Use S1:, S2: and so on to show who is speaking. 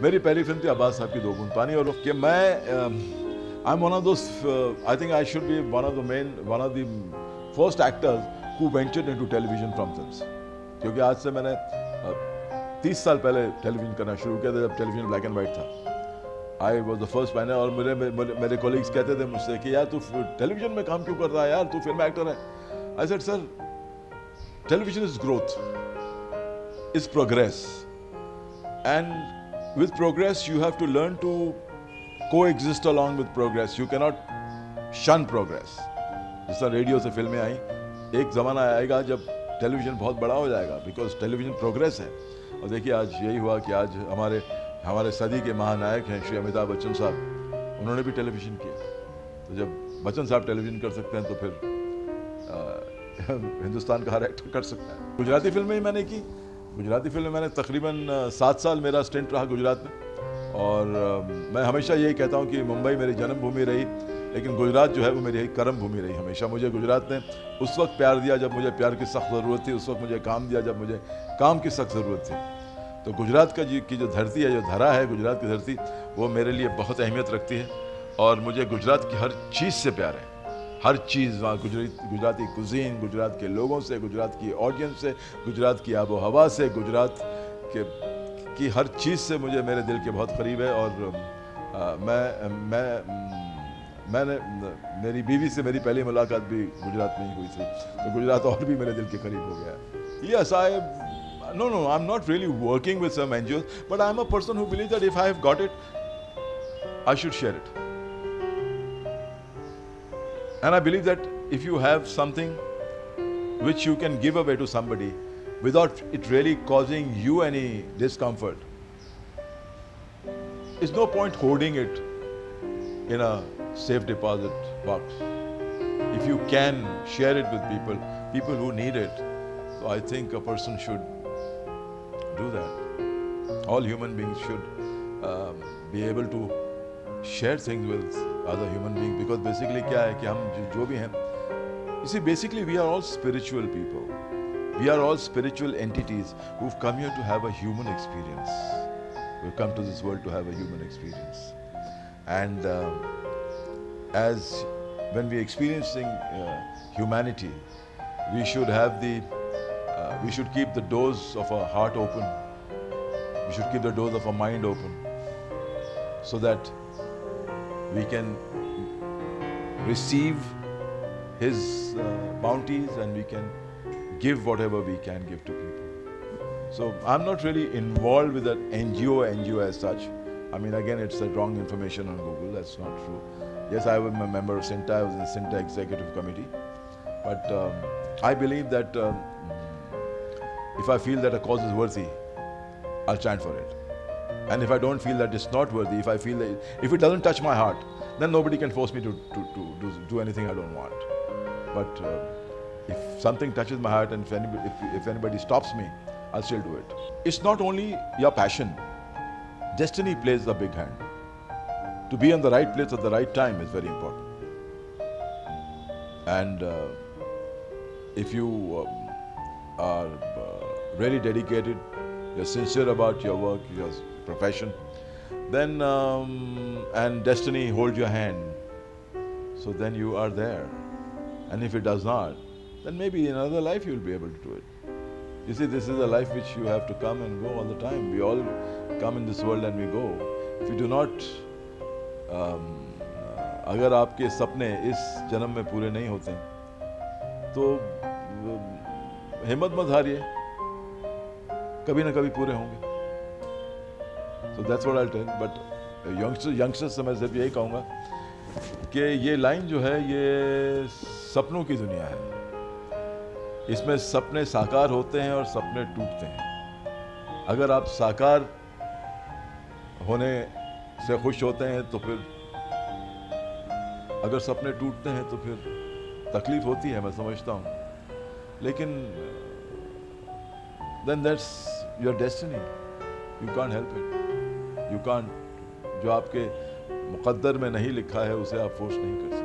S1: मेरी पहली फिल्म थी अब्बास साहब की दो बूंद पानी, और कि मैं I am one of those, I think I should be one of the first actors who ventured into television from films, क्योंकि आज से मैंने 30 साल पहले टेलीविजन करना शुरू किया था, जब टेलीविजन ब्लैक एंड वाइट था। I was the first man, और मेरे कॉलीग्स कहते थे मुझसे कि यार तू टेलीविजन में काम क्यों कर रहा है यार, तू फिल्म एक्टर है। I said sir, television is growth, is progress, and with progress you have to learn to coexist along with progress. You cannot shun progress. जिस तरह रेडियो से फिल्में आई, एक ज़माना आएगा जब टेलीविज़न बहुत बड़ा हो जाएगा, बिकॉज टेलीविज़न प्रोग्रेस है। और देखिए आज यही हुआ कि आज हमारे सदी के महानायक हैं श्री अमिताभ बच्चन साहब, उन्होंने भी टेलीविज़न किया। तो जब बच्चन साहब टेलीविज़न कर सकते हैं तो फिर हिंदुस्तान का हर एक्टर कर सकता है। गुजराती फिल्में ही मैंने की। गुजराती फिल्म में मैंने तकरीबन 7 साल मेरा स्टेंट रहा गुजरात में, और मैं हमेशा यही कहता हूँ कि मुंबई मेरी जन्मभूमि रही, लेकिन गुजरात जो है वो मेरी कर्म भूमि रही हमेशा। मुझे गुजरात ने उस वक्त प्यार दिया जब मुझे प्यार की सख्त ज़रूरत थी, उस वक्त मुझे काम दिया जब मुझे काम की सख्त ज़रूरत थी। तो गुजरात की जो धरती है, जो धरा है गुजरात की धरती, वो मेरे लिए बहुत अहमियत रखती है, और मुझे गुजरात की हर चीज़ से प्यार है। हर चीज़ वहाँ, गुजराती कुजीन, गुजरात के लोगों से, गुजरात की ऑडियंस से, गुजरात की आबो हवा से, गुजरात की हर चीज़ से मुझे मेरे दिल के बहुत करीब है। और मेरी बीवी से मेरी पहली मुलाकात भी गुजरात में ही हुई थी, तो गुजरात और भी मेरे दिल के करीब हो गया। Yes, I'm not really working with some NGOs, but I'm a person who believes that if I have got it, I should share it. And I believe that if you have something which you can give away to somebody without it really causing you any discomfort, there's no point hoarding it in a safe deposit box. If you can share it with people who need it, so I think a person should do that. All human beings should be able to share things with other human beings, because basically क्या है कि हम जो भी हैं, you see, basically we are all spiritual people. We are all spiritual entities who've come here to have a human experience. We've come to this world to have a human experience. And as when we're experiencing humanity, we should have we should keep the doors of our heart open. We should keep the doors of our mind open, so that we can receive His bounties, and we can give whatever we can give to people. So I'm not really involved with that NGO as such. I mean, again, it's a wrong information on Google. That's not true. Yes, I was a member of CINTA. I was in the CINTA Executive Committee. But I believe that if I feel that a cause is worthy, I'll stand for it. And if I don't feel that it's not worthy, if I feel that if it doesn't touch my heart, then nobody can force me to do anything I don't want. But if something touches my heart, and if anybody stops me, I'll still do it. It's not only your passion. Destiny plays a big hand. To be in the right place at the right time is very important. And if you are really dedicated, you're sincere about your work, your profession, then and destiny holds your hand, so then you are there. And if it does not, then maybe in another life you'll be able to do it. You see, this is a life which you have to come and go all the time. We all come in this world and we go. If you do not, अगर आपके सपने इस जन्म में पूरे नहीं होते तो हिम्मत मत हारिए, कभी ना कभी पूरे होंगे। So that's what I'll tell. But youngsters से मैं सिर्फ यही कहूँगा कि ये लाइन जो है ये सपनों की दुनिया है। इसमें सपने साकार होते हैं और सपने टूटते हैं। अगर आप साकार होने से खुश होते हैं तो फिर, अगर सपने टूटते हैं तो फिर तकलीफ होती है, मैं समझता हूँ। लेकिन then that's your destiny. You can't help it. You can't, जो आपके मुक़द्दर में नहीं लिखा है उसे आप फोर्स नहीं कर सकते।